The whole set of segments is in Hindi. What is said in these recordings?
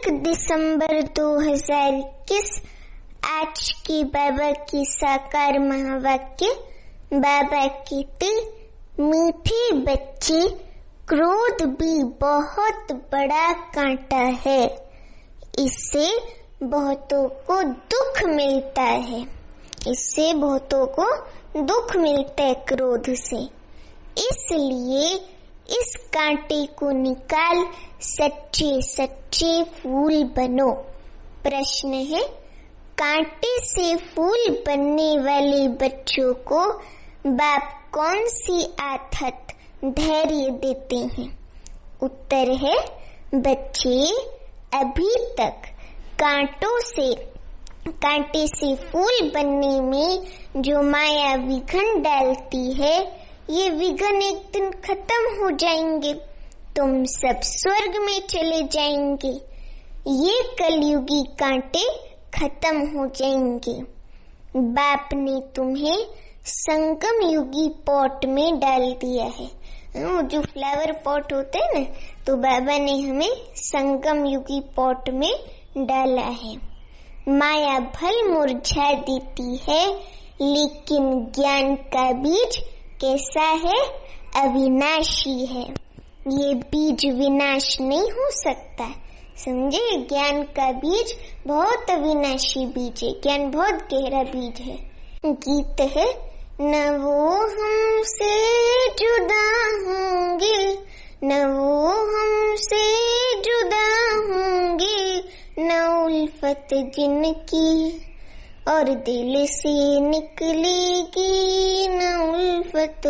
दिसंबर 2021 आज की बाबा की साकार महावाक्य। बाबा कहते, मीठे बच्चे, क्रोध भी बहुत बड़ा कांटा है, इससे बहुतों को दुख मिलता है। इससे बहुतों को दुख मिलता है क्रोध से। इसलिए इस कांटे को निकाल सच्चे सच्चे फूल बनो। प्रश्न है, कांटे से फूल बनने वाले बच्चों को बाप कौन सी आदत धैर्य देते हैं? उत्तर है, बच्चे अभी तक कांटे से फूल बनने में जो माया विघन डालती है, ये विघन एक दिन खत्म हो जाएंगे। तुम सब स्वर्ग में चले जाएंगे। ये कलयुगी कांटे खत्म हो जाएंगे। बाप ने तुम्हें संगम युगी पॉट में डाल दिया है। वो जो फ्लावर पॉट होते हैं ना, तो बाबा ने हमें संगम युगी पॉट में डाला है। माया भल मुरझा देती है, लेकिन ज्ञान का बीज कैसा है? अविनाशी है। ये बीज विनाश नहीं हो सकता, समझे? ज्ञान का बीज बहुत अविनाशी बीज है। ज्ञान बहुत गहरा बीज है। गीत है, न वो हमसे जुदा होंगे, न वो हमसे जुदा होंगे, न उल्फत जिनकी और दिल से निकलेगी, न उल्फत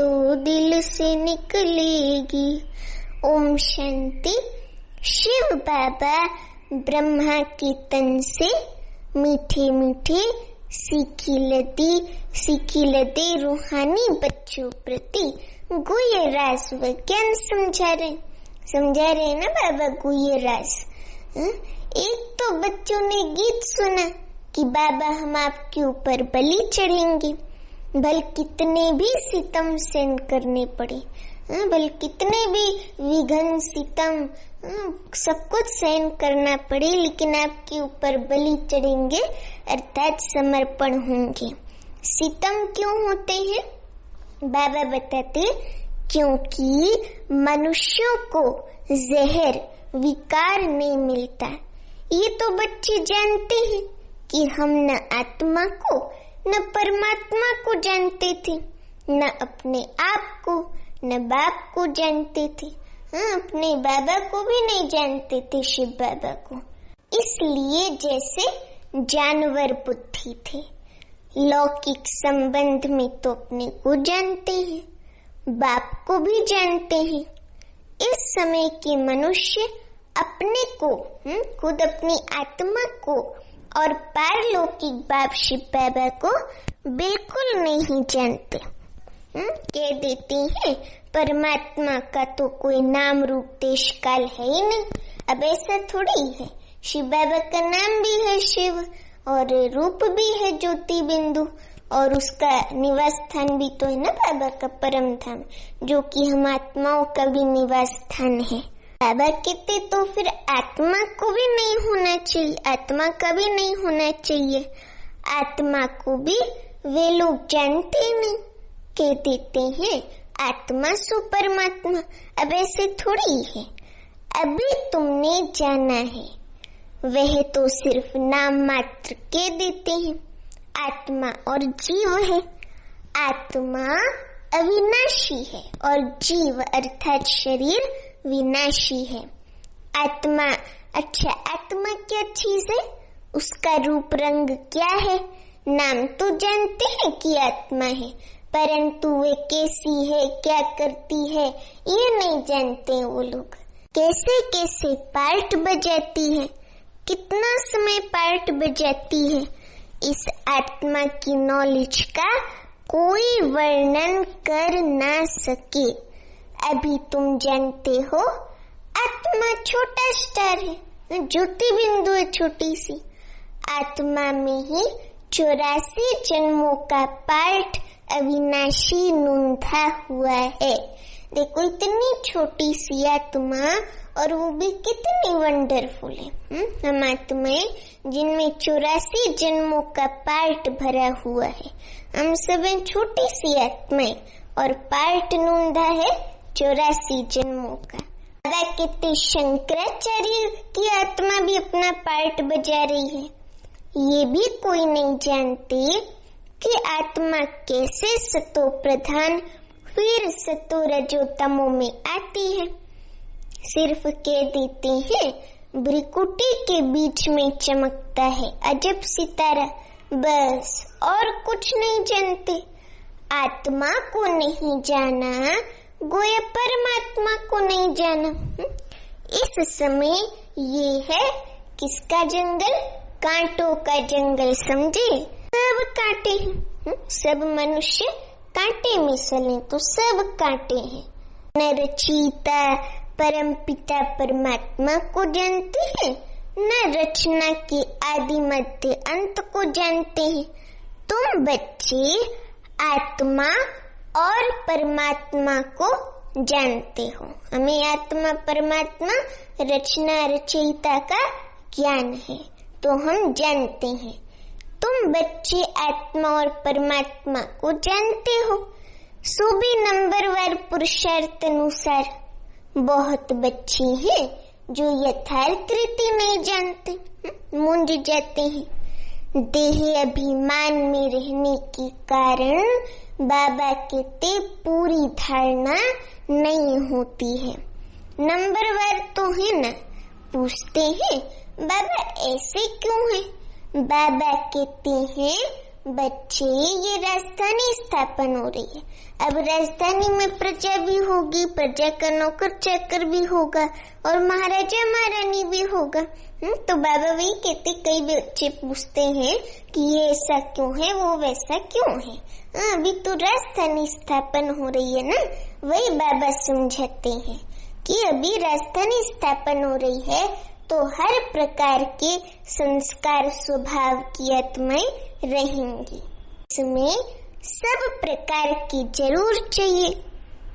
दिल से निकलेगी। ओम शांति। शिव बाबा ब्रह्मा के तन से मीठे मीठे सीखी लदे रूहानी बच्चों प्रति गुह्य रास व ज्ञान समझा रहे ना बाबा, गुह्य रास। एक तो बच्चों ने गीत सुना कि बाबा हम आपके ऊपर बलि चढ़ेंगे, भल कितने भी सितम सहन करने पड़े, भल कितने भी विघन सितम सब कुछ सहन करना पड़े, लेकिन आपके ऊपर बलि चढ़ेंगे अर्थात समर्पण होंगे। सितम क्यों होते हैं? बाबा बताते, क्योंकि मनुष्यों को जहर विकार नहीं मिलता। ये तो बच्चे जानते हैं कि हम न आत्मा को न परमात्मा को जानते थे, न अपने आप को न बाप को जानते थे। अपने बाबा को भी नहीं जानते थे, शिव बाबा को। इसलिए जैसे जानवर बुद्धि थे, लौकिक संबंध में तो अपने को जानते हैं, बाप को भी जानते हैं। इस समय के मनुष्य अपने को, खुद अपनी आत्मा को और पारलौकिक बाप शिव बाबा को बिल्कुल नहीं जानते। कह देते हैं परमात्मा का तो कोई नाम रूप देश काल है ही नहीं। अब ऐसा थोड़ी है, शिव बाबा का नाम भी है शिव और रूप भी है ज्योति बिंदु, और उसका निवास स्थान भी तो है ना बाबा का परम धाम, जो कि हम आत्माओं का भी निवास स्थान है। बाबा कहते तो फिर आत्मा को भी नहीं होना चाहिए, आत्मा का भी नहीं होना चाहिए। आत्मा को भी वे लोग जानते नहीं, कह देते हैं आत्मा सो परमात्मा। अब ऐसे थोड़ी है। अभी तुमने जाना है, वह तो सिर्फ नाम मात्र के देते हैं। आत्मा और जीव है। आत्मा अविनाशी है और जीव अर्थात शरीर विनाशी है। आत्मा, अच्छा आत्मा क्या चीज है? उसका रूप रंग क्या है? नाम तो जानते हैं कि आत्मा है, परंतु वे कैसी है, क्या करती है, ये नहीं जानते वो लोग। कैसे कैसे पार्ट बजाती है, कितना समय पार्ट बजाती है, इस आत्मा की नॉलेज का कोई वर्णन कर ना सके। अभी तुम जानते हो आत्मा छोटा स्टार है, ज्योति बिंदु है छोटी सी। आत्मा में ही 84 जन्मों का पार्ट अविनाशी नूंधा हुआ है। देखो इतनी छोटी सी आत्मा और वो भी कितनी वंडरफुल है। हम आत्माएं जिनमें 84 जन्मों का पार्ट भरा हुआ है। हम सब छोटी सी आत्माएं और पार्ट नूंदा है 84 जन्मों का। दादा कहते शंकराचार्य की आत्मा भी अपना पार्ट बजा रही है। ये भी कोई नहीं जानते कि आत्मा कैसे सतो प्रधान फिर सतो रजो तमो में आती है। सिर्फ कह देते हैं भ्रिकुटी के बीच में चमकता है अजब सितारा, बस और कुछ नहीं जानते। आत्मा को नहीं जाना, गोया परमात्मा को नहीं जाना। इस समय ये है किसका जंगल? कांटों का जंगल, समझे? सब कांटे हैं, सब मनुष्य कांटे में सले तो सब कांटे हैं। न रचयिता परम पिता परमात्मा को जानते हैं, न रचना के आदि मध्य अंत को जानते हैं। तुम बच्चे आत्मा और परमात्मा को जानते हो। हमें आत्मा परमात्मा रचना रचयिता का ज्ञान है तो हम जानते हैं। तुम बच्चे आत्मा और परमात्मा को जानते हो। सो भी नंबरवार पुरुषार्थ अनुसार बहुत बच्चे हैं जो यथार्थ रीति नहीं जानते, मूंझ जाते हैं। देह अभिमान में रहने के कारण बाबा कहते पूरी धारणा नहीं होती है। नंबरवार तो है ना, पूछते हैं बाबा ऐसे क्यों है? बाबा कहते हैं बच्चे ये राजधानी स्थापन हो रही है। अब राजधानी में प्रजा भी होगी, प्रजा का नौकर चाकर भी होगा और महाराजा महारानी भी होगा। तो बाबा वही कहते, कई बच्चे पूछते हैं कि ये ऐसा क्यों है, वो वैसा क्यों है। अभी तो राजधानी स्थापन हो रही है ना। वही बाबा समझाते हैं कि अभी राजधानी स्थापन हो रही है तो हर प्रकार के संस्कार स्वभाव की आत्माएं रहेंगी। इसमें सब प्रकार की जरूर चाहिए।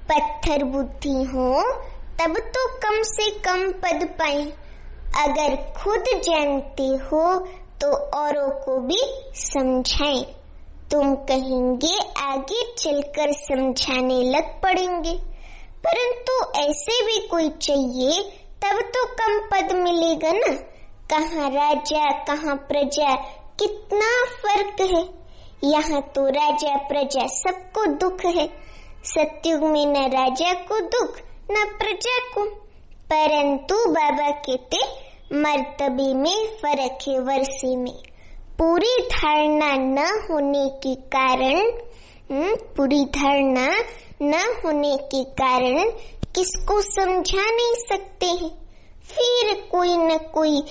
पत्थर बुद्धि हो तब तो कम से कम पद पाए। अगर खुद जानते हो तो औरों को भी समझाएं। तुम कहेंगे आगे चलकर समझाने लग पड़ेंगे, परंतु ऐसे भी कोई चाहिए तब तो कम पद मिलेगा ना। कहाँ राजा कहाँ प्रजा, कितना फर्क है। यहाँ तो राजा प्रजा सबको दुख है। सतयुग में न राजा को दुख न प्रजा को। परंतु बाबा कहते मर्तबे में फर्क है, वर्षे में। पूरी धारणा न होने के कारण किसको समझा नहीं सकते हैं। फिर कोई न कोई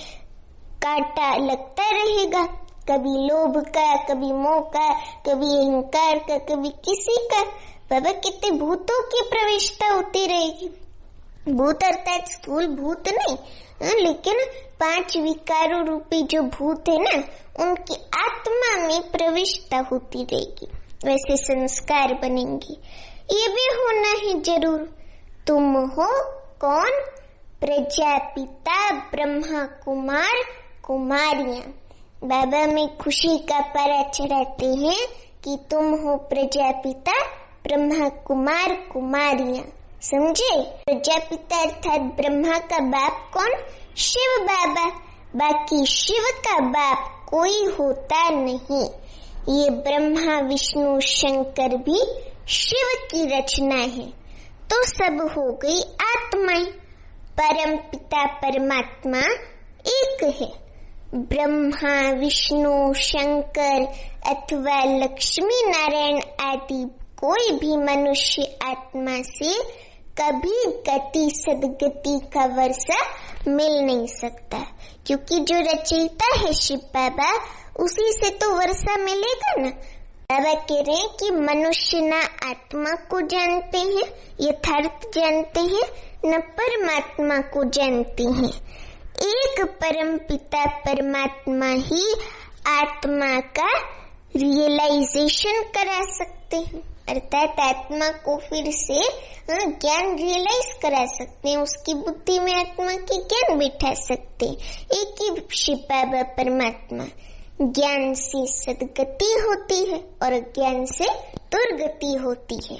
कांटा लगता रहेगा, कभी लोभ का, कभी मोह का, कभी अहंकार का, कभी किसी का। बाबा कहते भूतों की प्रविष्टा होती रहेगी। भूत अर्थात स्थूल भूत नहीं, लेकिन 5 विकारों रूपी जो भूत है ना, उनकी आत्मा में प्रविष्टा होती रहेगी। वैसे संस्कार बनेंगे। ये भी होना है जरूर। तुम हो कौन? प्रजापिता ब्रह्मा कुमार कुमारियां। बाबा में खुशी का पारा चढ़ाते हैं कि तुम हो प्रजापिता ब्रह्मा कुमार कुमारियां। समझे? प्रजापिता अर्थात ब्रह्मा का बाप कौन? शिव बाबा। बाकी शिव का बाप कोई होता नहीं। ये ब्रह्मा विष्णु शंकर भी शिव की रचना है। तो सब हो गई आत्माएं। परम पिता परमात्मा एक है। ब्रह्मा विष्णु शंकर अथवा लक्ष्मी नारायण आदि कोई भी मनुष्य आत्मा से कभी गति सदगति का वर्षा मिल नहीं सकता, क्योंकि जो रचयिता है शिव बाबा, उसी से तो वर्षा मिलेगा ना। बाबा कह रहे हैं कि मनुष्य न आत्मा को जानते हैं, यथार्थ जानते हैं, न परमात्मा को जानते हैं। एक परम पिता परमात्मा ही आत्मा का रियलाइजेशन करा सकते हैं। अर्थात आत्मा को फिर से ज्ञान रियलाइज करा सकते हैं, उसकी बुद्धि में आत्मा की ज्ञान बिठा सकते हैं। एक ही शिव बाबा परमात्मा। ज्ञान से सदगति होती है और ज्ञान से दुर्गति होती है।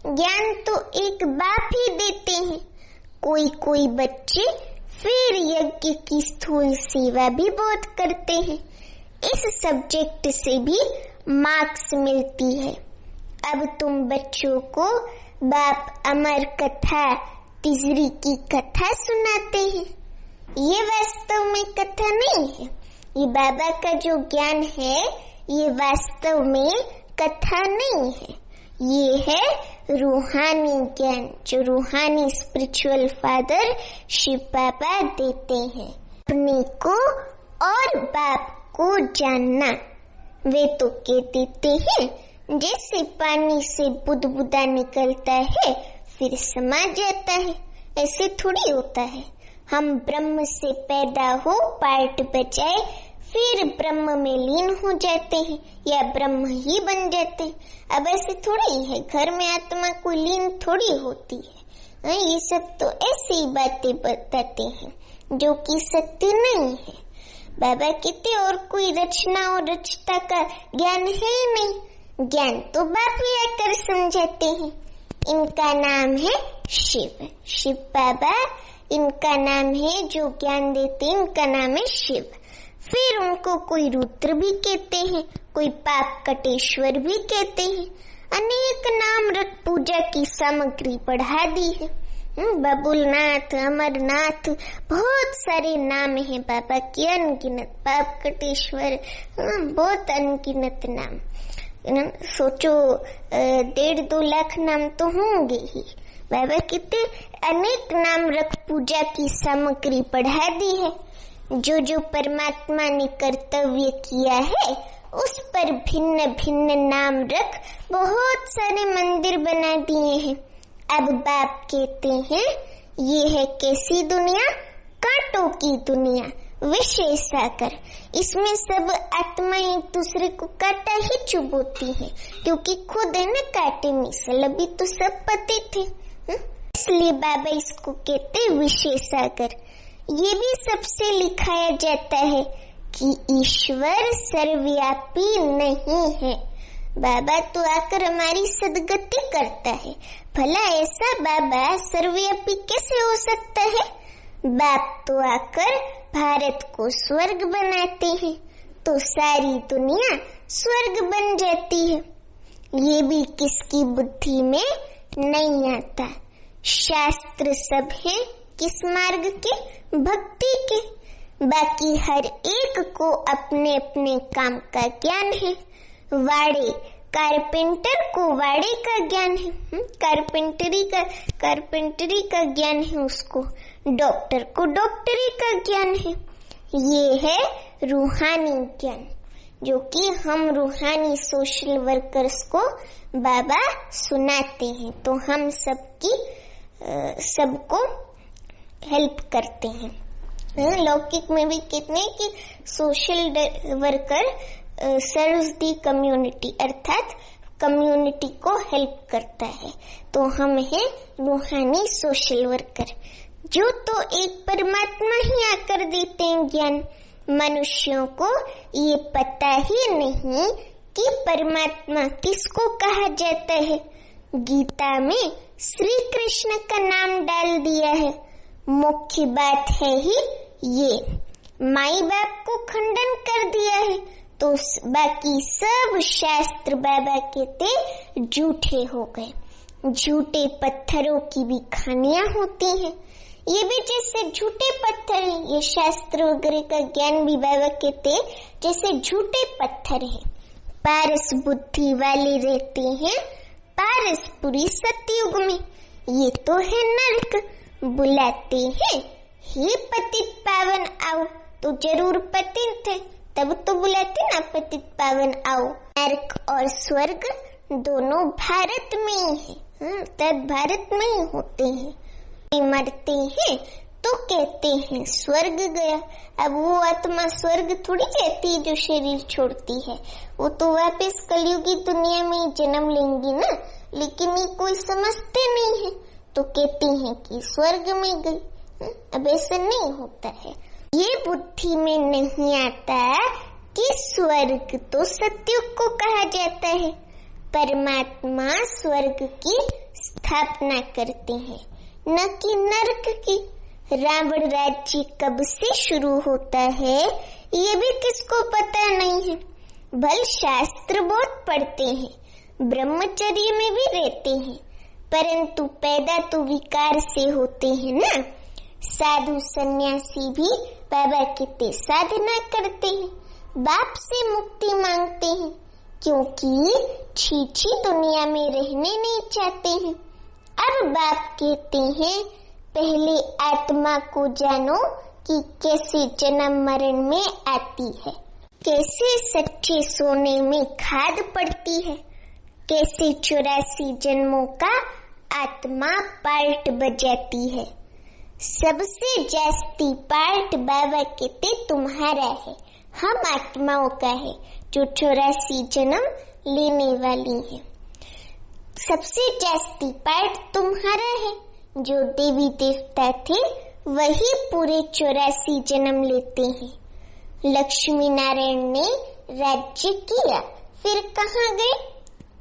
ज्ञान तो एक बाप ही देते हैं। कोई कोई बच्चे फिर यज्ञ की स्थूल सेवा भी बहुत करते हैं। इस सब्जेक्ट से भी मार्क्स मिलती है। अब तुम बच्चों को बाप अमर कथा तिजरी की कथा सुनाते हैं। ये वास्तव में कथा नहीं है। ये बाबा का जो ज्ञान है ये वास्तव में कथा नहीं है। ये है रूहानी ज्ञान जो रूहानी स्पिरिचुअल फादर शिव बाबा देते हैं। अपने को और बाप को जानना। वे तो कह देते हैं जैसे पानी से बुदबुदा निकलता है फिर समा जाता है, ऐसे थोड़ी होता है। हम ब्रह्म से पैदा हो पार्ट बजाए फिर ब्रह्म में लीन हो जाते हैं या ब्रह्म ही बन जाते हैं। अब ऐसे थोड़ी है, घर में आत्मा कोई लीन थोड़ी होती है। ये सब तो ऐसी ही बातें बताते हैं जो कि सत्य नहीं है। बाबा कहते और कोई रचना और रचता का ज्ञान है ही नहीं। ज्ञान तो बाप ही आकर समझाते हैं। इनका नाम है शिव। शिव बाबा इनका नाम है जो ज्ञान देते हैं, इनका नाम है शिव। फिर उनको कोई रुद्र भी कहते हैं, कोई पाप कटेश्वर भी कहते हैं। अनेक नाम रख पूजा की सामग्री बढ़ा दी है। बबुलनाथ, अमरनाथ, बहुत सारे नाम हैं बाबा के अनगिनत। पाप कटेश्वर, बहुत अनगिनत नाम। सोचो 1.5-2 लाख नाम तो होंगे ही। बाबा कहते अनेक नाम रख पूजा की सामग्री बढ़ा दी है। जो जो परमात्मा ने कर्तव्य किया है उस पर भिन्न भिन्न नाम रख बहुत सारे मंदिर बना दिए हैं। अब बाप कहते हैं ये है कैसी दुनिया? कांटों की दुनिया, विषय सागर। इसमें सब आत्मा एक दूसरे को काटा ही चुभोती है क्योंकि खुद है न काटे में सल। अभी तो सब पति थे, इसलिए बाबा इसको कहते विषय सागर। ये भी सबसे लिखाया जाता है कि ईश्वर सर्वव्यापी नहीं है। बाबा तो आकर हमारी सदगति करता है। भला ऐसा बाबा सर्वव्यापी कैसे हो सकता है? बाप तो आकर भारत को स्वर्ग बनाते हैं तो सारी दुनिया स्वर्ग बन जाती है। ये भी किसकी बुद्धि में नहीं आता। शास्त्र सब है किस मार्ग के? भक्ति के। बाकी हर एक को अपने अपने काम का ज्ञान है। वाड़े कारपेंटर को वाड़े का ज्ञान है, कारपेंटरी का ज्ञान है उसको। डॉक्टर को डॉक्टरी का ज्ञान है। ये है रूहानी ज्ञान जो कि हम रूहानी सोशल वर्कर्स को बाबा सुनाते हैं। तो हम सबको हेल्प करते हैं। लौकिक में भी कितने कि social worker serves the community, अर्थात कम्युनिटी को हेल्प करता है। तो हम हैं रूहानी सोशल वर्कर जो तो एक परमात्मा ही आकर देते हैं ज्ञान। मनुष्यों को ये पता ही नहीं कि परमात्मा किसको कहा जाता है। गीता में श्री कृष्ण का नाम डाल दिया है। मुख्य बात है ही ये। माई बाप को खंडन कर दिया है तो बाकी सब शास्त्र बाबा कहते झूठे हो गए। झूठे पत्थरों की भी खानियां होती हैं। ये भी जैसे झूठे पत्थर हैं। ये शास्त्र वगैरह का ज्ञान भी बाबा कहते जैसे झूठे पत्थर हैं। पारस बुद्धि वाले रहते हैं पारसपुरी सतयुग में। ये तो है नरक। बुलाते हैं हे पतित पावन आओ, तो जरूर पतित थे तब तो बुलाते ना पतित पावन आओ। नरक और स्वर्ग दोनों भारत में ही है, तब भारत में ही होते हैं। मरते हैं तो कहते हैं स्वर्ग गया। अब वो आत्मा स्वर्ग थोड़ी जाती है जो शरीर छोड़ती है, वो तो वापस कलयुगी दुनिया में जन्म लेंगी ना, लेकिन ये कोई समझते नहीं है तो कहते हैं कि स्वर्ग में गई। अब ऐसा नहीं होता है, ये बुद्धि में नहीं आता कि स्वर्ग तो सतयुग को कहा जाता है, परमात्मा स्वर्ग की स्थापना करते हैं न कि नरक की। रावण राज्य कब से शुरू होता है ये भी किसको पता नहीं है। भल शास्त्र बहुत पढ़ते हैं, ब्रह्मचर्य में भी रहते हैं, परंतु पैदा तो विकार से होते हैं ना। साधु सन्यासी भी बाबा कहते साधना करते हैं, बाप से मुक्ति मांगते हैं, क्योंकि छीछी दुनिया में रहने नहीं चाहते हैं। अब बाप कहते हैं पहले आत्मा को जानो कि कैसे जन्म मरण में आती है, कैसे सच्चे सोने में खाद पड़ती है, कैसे 84 जन्मों का आत्मा पार्ट बजाती है। सबसे जास्ती पार्ट बाबा कहते तुम्हारा है, हम आत्माओं का है जो 84 जन्म लेने वाली है। सबसे जास्ती पार्ट तुम्हारा है, जो देवी देवता थे वही पूरे 84 जन्म लेते हैं। लक्ष्मी नारायण ने राज्य किया, फिर कहाँ गए?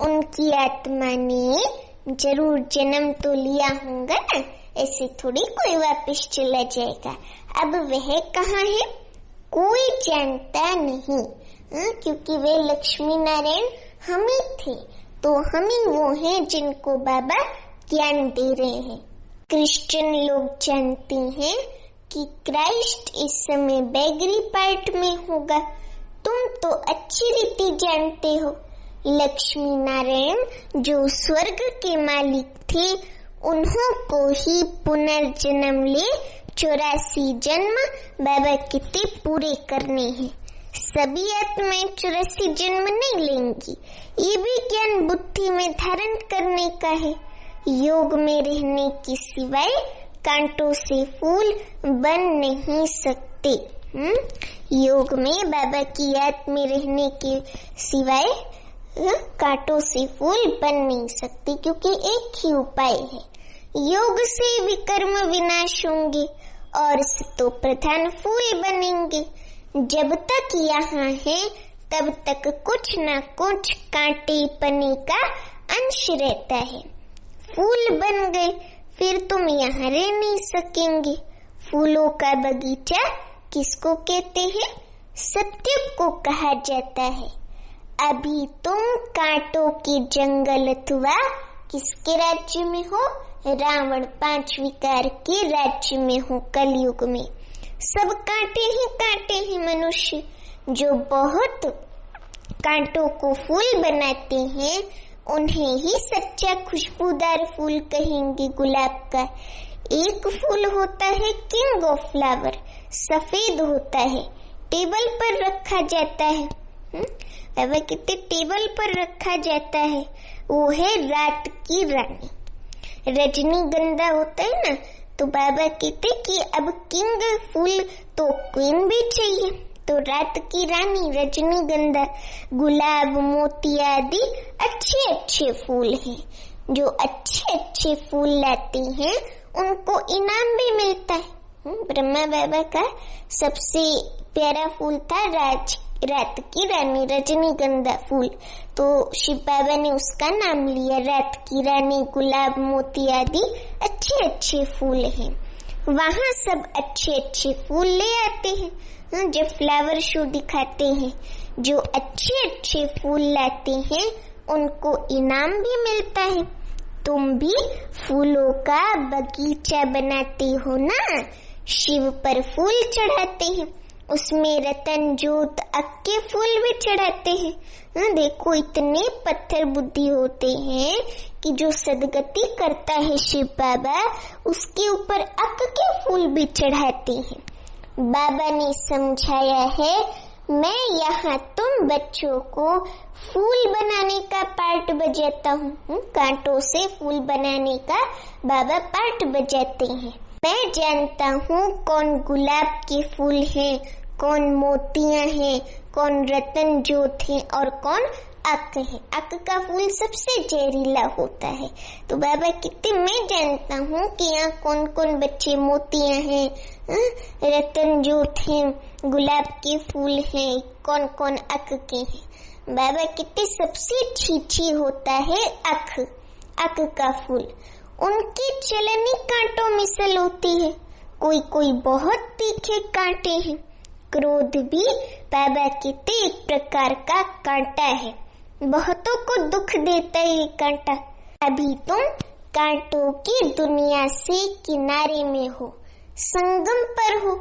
उनकी आत्मा ने जरूर जन्म तो लिया होगा ना, ऐसे थोड़ी कोई वापस चला जाएगा। अब वह कहाँ है कोई जानता नहीं, क्योंकि वे लक्ष्मी नारायण हम ही थे, तो हम ही वो हैं जिनको बाबा ज्ञान दे रहे हैं। क्रिश्चियन लोग जानते हैं कि क्राइस्ट इस समय बैगरी पार्ट में होगा। तुम तो अच्छी रीति जानते हो, लक्ष्मी नारायण जो स्वर्ग के मालिक थे उन्हों को ही पुनर्जन्म ले 84 जन्म बाबा कितने पूरे करने हैं। सभी आत्माएं 84 जन्म नहीं लेंगी, ये भी ज्ञान बुद्धि में धारण करने का है। योग में रहने की सिवाय कांटों से फूल बन नहीं सकते। योग में बाबा की याद में रहने के सिवाय कांटों से फूल बन नहीं सकते, क्योंकि एक ही उपाय है, योग से विकर्म विनाश होंगे और तो प्रधान फूल बनेंगे। जब तक यहाँ है तब तक कुछ न कुछ कांटेपने का अंश रहता है। फूल बन गए फिर तुम यहाँ रह नहीं सकेंगे। फूलों का बगीचा किसको कहते हैं? सत्युग को कहा जाता है। अभी तुम कांटों के जंगल अथवा किसके राज्य में हो? रावण 5 विकार के राज्य में हो। कलयुग में सब कांटे ही मनुष्य जो बहुत कांटों को फूल बनाते हैं उन्हें ही सच्चा खुशबूदार फूल कहेंगे। गुलाब का एक फूल होता है किंग ऑफ फ्लावर, सफेद होता है, टेबल पर रखा जाता है। बाबा कहते टेबल पर रखा जाता है, वो है रात की रानी। रजनीगंधा होता है ना, तो बाबा कहते कि अब किंग फूल तो क्वीन भी चाहिए, तो रात की रानी रजनीगंधा, गुलाब, मोती आदि अच्छे फूल हैं। जो अच्छे फूल लाते हैं उनको इनाम भी मिलता है। ब्रह्मा बाबा का सबसे प्यारा फूल था रात की रानी रजनीगंधा फूल, तो शिव बाबा ने उसका नाम लिया रात की रानी। गुलाब, मोती आदि अच्छे फूल हैं। वहाँ सब अच्छे फूल ले आते हैं। जब फ्लावर शो दिखाते हैं, जो अच्छे फूल लाते हैं उनको इनाम भी मिलता है। तुम भी फूलों का बगीचा बनाते हो ना, शिव पर फूल चढ़ाते हैं, उसमें रतन, जोत, अक्के फूल भी चढ़ाते हैं। देखो इतने पत्थर बुद्धि होते हैं कि जो सदगति करता है शिव बाबा उसके ऊपर अक के फूल भी चढ़ाते हैं। बाबा ने समझाया है, मैं यहाँ तुम बच्चों को फूल बनाने का पार्ट बजाता हूँ। कांटों से फूल बनाने का बाबा पार्ट बजाते हैं। मैं जानता हूँ कौन गुलाब के फूल हैं, कौन मोतियाँ हैं, कौन रतन जोत है और कौन अक है। अक का फूल सबसे जहरीला होता है। तो बाबा कहते मैं जानता हूँ कि यहाँ कौन कौन बच्चे मोतियाँ हैं, रतन जोत हैं, गुलाब के फूल हैं, कौन कौन अक के हैं। बाबा कहते सबसे छीछी होता है अक का फूल। उनकी चलनी कांटों में सल होती है। कोई कोई बहुत तीखे कांटे हैं। क्रोध भी बाबा कहते एक प्रकार का कांटा है, बहुतों को दुख देता है ये कांटा। अभी तुम कांटों की दुनिया से किनारे में हो, संगम पर हो।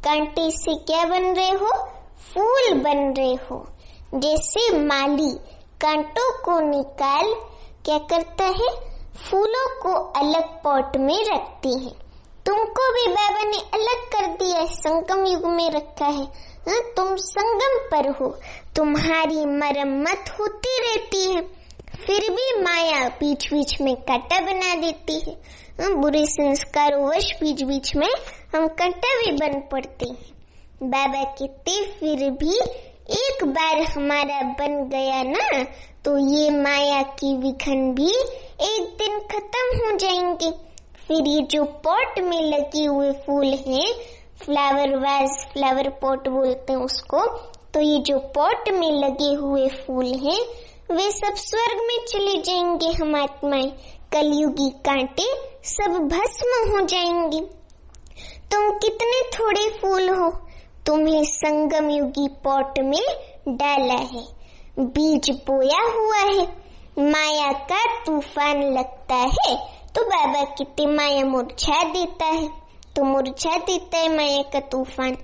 कांटे से क्या बन रहे हो? फूल बन रहे हो। जैसे माली कांटों को निकाल क्या करता है? फूलों को अलग पॉट में रखती है। तुमको भी बाबा ने अलग कर दिया है, संगम युग में रखा है। तुम संगम पर हो, तुम्हारी मरम्मत होती रहती है, फिर भी माया बीच बीच में कांटा बना देती है। बुरे संस्कारों वश बीच बीच में हम कांटा भी बन पड़ते हैं। बाबा कहते फिर भी एक बार हमारा बन गया ना, तो ये माया की विघन भी एक दिन खत्म हो जाएंगे। फिर ये जो पॉट में लगे हुए फूल हैं, फ्लावर वाज, फ्लावर पॉट बोलते हैं उसको, तो ये जो पॉट में लगे हुए फूल हैं वे सब स्वर्ग में चले जाएंगे। हम आत्माएं, कलयुगी कांटे सब भस्म हो जाएंगे। तुम कितने थोड़े फूल हो, तुम्हें संगम युगी पॉट में डाला है, बीज बोया हुआ है। माया का तूफान लगता है तो बाबा कहते माया मुरझा देता है, तो मुरझा देता है माया का तूफान।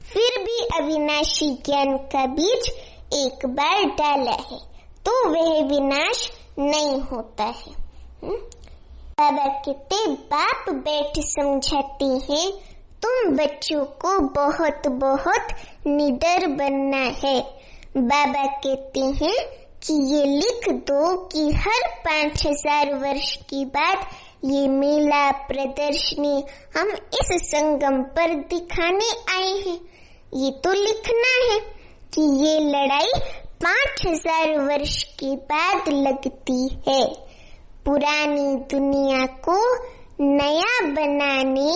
फिर भी अविनाशी ज्ञान का बीज एक बार डाला है तो वह विनाश नहीं होता है। बाबा कहते बाप बैठ समझाते हैं तुम बच्चों को बहुत बहुत निडर बनना है। बाबा कहते हैं कि ये लिख दो कि हर 5000 वर्ष के बाद ये मेला प्रदर्शनी हम इस संगम पर दिखाने आए हैं। ये तो लिखना है कि ये लड़ाई 5000 वर्ष के बाद लगती है। पुरानी दुनिया को नया बनाने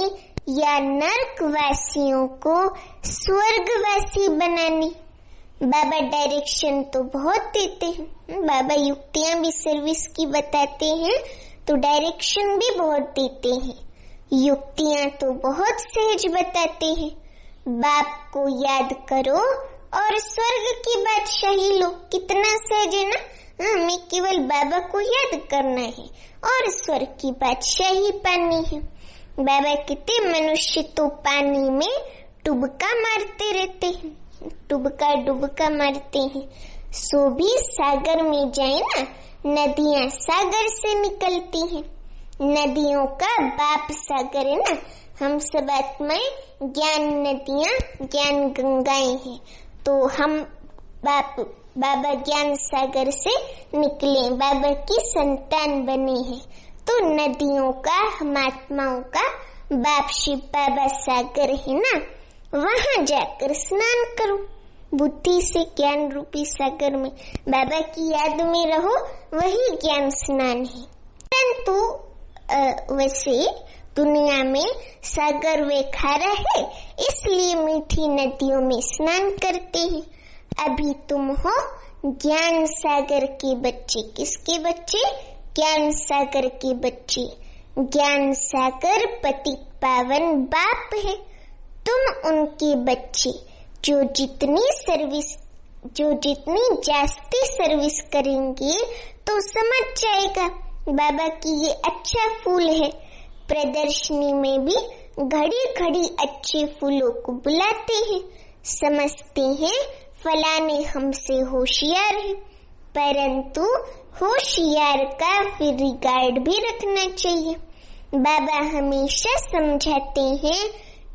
या नरकवासियों को स्वर्गवासी बनाने। बाबा डायरेक्शन तो बहुत देते हैं, बाबा युक्तियां भी सर्विस की बताते हैं, तो डायरेक्शन भी बहुत देते हैं। युक्तियां तो बहुत सहज बताते हैं। बाप को याद करो और स्वर्ग की बादशाही लो। कितना सहज है ना। हमें केवल बाबा को याद करना है और स्वर्ग की बादशाही पानी है। बाबा कहते मनुष्य तो पानी में डुबका मारते रहते हैं, डुबका मारते हैं। सो भी सागर में जाए ना, नदियां सागर से निकलती हैं। नदियों का बाप सागर है ना। हम सब आत्माएं ज्ञान नदियां, ज्ञान गंगाएं हैं। तो हम बाबा ज्ञान सागर से निकले, बाबा की संतान बने हैं। तो नदियों का, हम आत्माओं का बाप शिव बाबा सागर है ना, वहां जाकर स्नान करो बुद्धि से ज्ञान रूपी सागर में। बाबा की याद में रहो, वही ज्ञान स्नान है। परंतु वैसे दुनिया में सागर वे खारा है, इसलिए मीठी नदियों में स्नान करते हैं। अभी तुम हो ज्ञान सागर के बच्चे। किसके बच्चे? ज्ञान सागर के बच्चे। ज्ञान सागर पतित पावन बाप है, तुम उनके बच्चे। जो जितनी जास्ती सर्विस करेंगे तो समझ जाएगा बाबा की ये अच्छा फूल है। प्रदर्शनी में भी घड़ी घड़ी अच्छे फूलों को बुलाते हैं, समझते हैं फलाने हमसे होशियार है। परंतु होशियार का फिर रिगार्ड भी रखना चाहिए। बाबा हमेशा समझाते हैं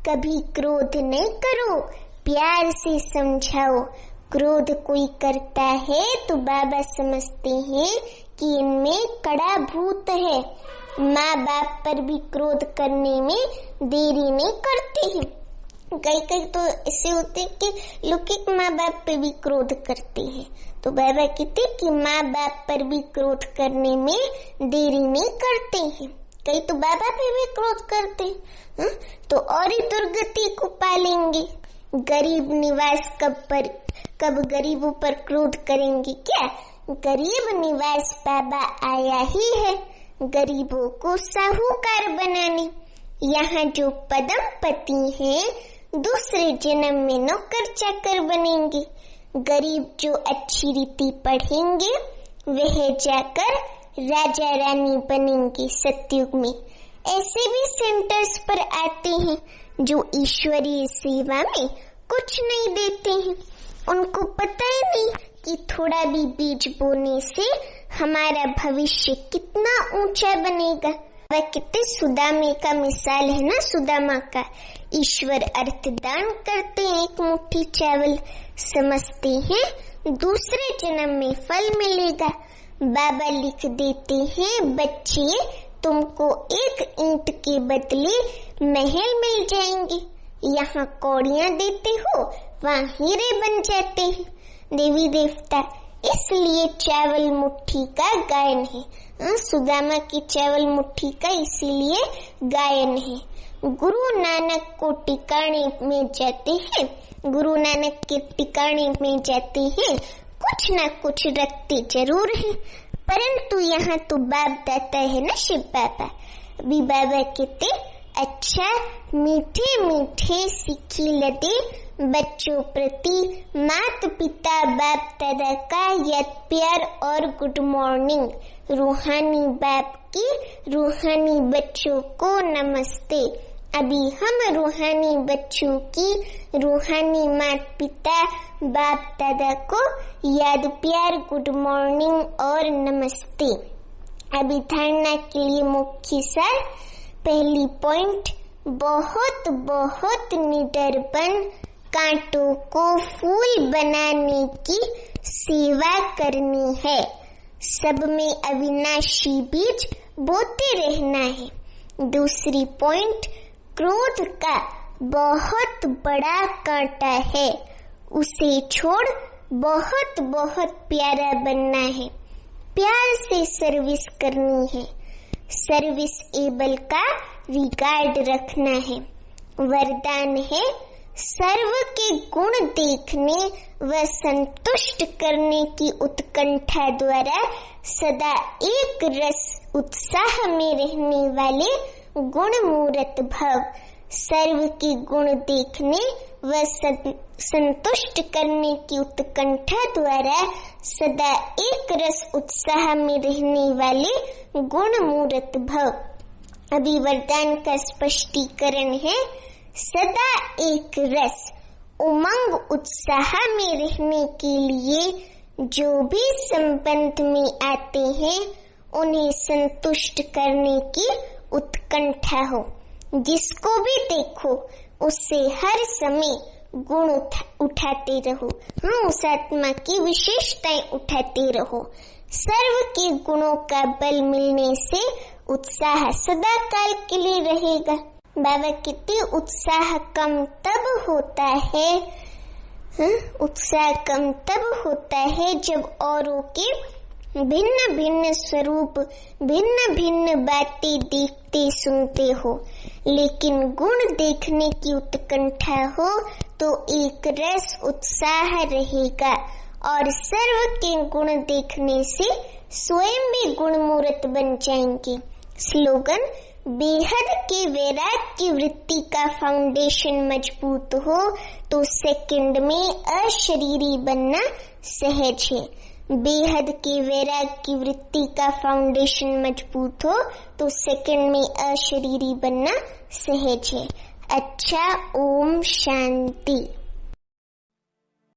कभी क्रोध नहीं करो, प्यार से समझाओ। क्रोध कोई करता है तो बाबा समझते हैं कि इनमें कड़ा भूत है, माँ बाप पर भी क्रोध करने में देरी नहीं करते हैं। कई तो ऐसे होते हैं कि लोग माँ बाप पे भी क्रोध करते हैं, तो बाबा कहते कि माँ बाप पर भी क्रोध करने में देरी नहीं करते हैं। कई तो बाबा पे भी क्रोध करते हैं, तो और ही दुर्गति को पालेंगे। गरीब निवास कब गरीबों पर क्रोध करेंगे क्या? गरीब निवास बाबा आया ही है गरीबों को साहूकार बनाने। यहाँ जो पदम पति हैं दूसरे जन्म में नौकर चाकर बनेंगे। गरीब जो अच्छी रीति पढ़ेंगे वह जाकर राजा रानी बनेंगे सतयुग में। ऐसे भी सेंटर्स पर आते हैं जो ईश्वरीय सेवा में कुछ नहीं देते हैं। उनको पता ही नहीं कि थोड़ा भी बीज बोने से हमारा भविष्य कितना ऊंचा बनेगा। वह कितने सुदामे का मिसाल है ना, सुदामा का। ईश्वर अर्थ दान करते हैं एक मुट्ठी चावल, समझते हैं दूसरे जन्म में फल मिलेगा। बाबा लिख देते हैं बच्चे तुमको एक ईंट के बदले महल मिल जाएंगे। यहाँ कौड़ियाँ देते हो वहाँ हीरे बन जाते हैं। देवी देवता इसलिए चावल मुट्ठी का गायन है। सुदामा की चावल मुट्ठी का इसीलिए गायन है। गुरु नानक को टिकाने में जाते हैं, गुरु नानक के टिकाने में जाते हैं, कुछ ना कुछ रखते जरूर है, परंतु यहाँ तो बाप दाता है ना, शिव बाबा। अभी बाबा कहते अच्छा मीठे मीठे सिक्की लदे बच्चों प्रति मात पिता बाप दादा का याद प्यार और गुड मॉर्निंग। रूहानी बाप की रूहानी बच्चों को नमस्ते। अभी हम रूहानी बच्चों की रूहानी मात पिता बाप दादा को याद प्यार गुड मॉर्निंग और नमस्ते। अभी धारणा के लिए मुख्य सार। पहली पॉइंट, बहुत बहुत निडरपन कांटों को फूल बनाने की सेवा करनी है। सब में अविनाशी बीज बोते रहना है। दूसरी पॉइंट, क्रोध का बहुत बड़ा कांटा है, उसे छोड़ बहुत बहुत प्यारा बनना है। प्यार से सर्विस करनी है, सर्विस एबल का रिगार्ड रखना है। वरदान है सर्व के गुण देखने व संतुष्ट करने की उत्कंठा द्वारा सदा एक रस उत्साह में रहने वाले गुण मूर्त भव। सर्व के गुण देखने व संतुष्ट करने की उत्कंठा द्वारा सदा एक रस उत्साह में रहने वाले गुण मूर्त भव। अभी वरदान का स्पष्टीकरण है, सदा एक रस उमंग उत्साह में रहने के लिए जो भी संबंध में आते हैं उन्हें संतुष्ट करने की उत्कंठा हो। जिसको भी देखो उससे हर समय गुण उठाते रहो। उस आत्मा की विशेषताएं उठाते रहो। सर्व के गुणों का बल मिलने से उत्साह सदा काल के लिए रहेगा। बाबा कहते उत्साह कम तब होता है, उत्साह कम तब होता है जब औरों के भिन्न भिन्न स्वरूप भिन्न भिन्न बातें देखते सुनते हो, लेकिन गुण देखने की उत्कंठा हो तो एक रस उत्साह रहेगा और सर्व के गुण देखने से स्वयं भी गुण मूर्त बन जाएंगे। स्लोगन, बेहद के वैराग की वृत्ति का फाउंडेशन मजबूत हो तो सेकंड में अशरीरी बनना सहज है। बेहद के वैराग की वृत्ति का फाउंडेशन मजबूत हो तो सेकंड में अशरीरी बनना सहज है। अच्छा, ओम शांति।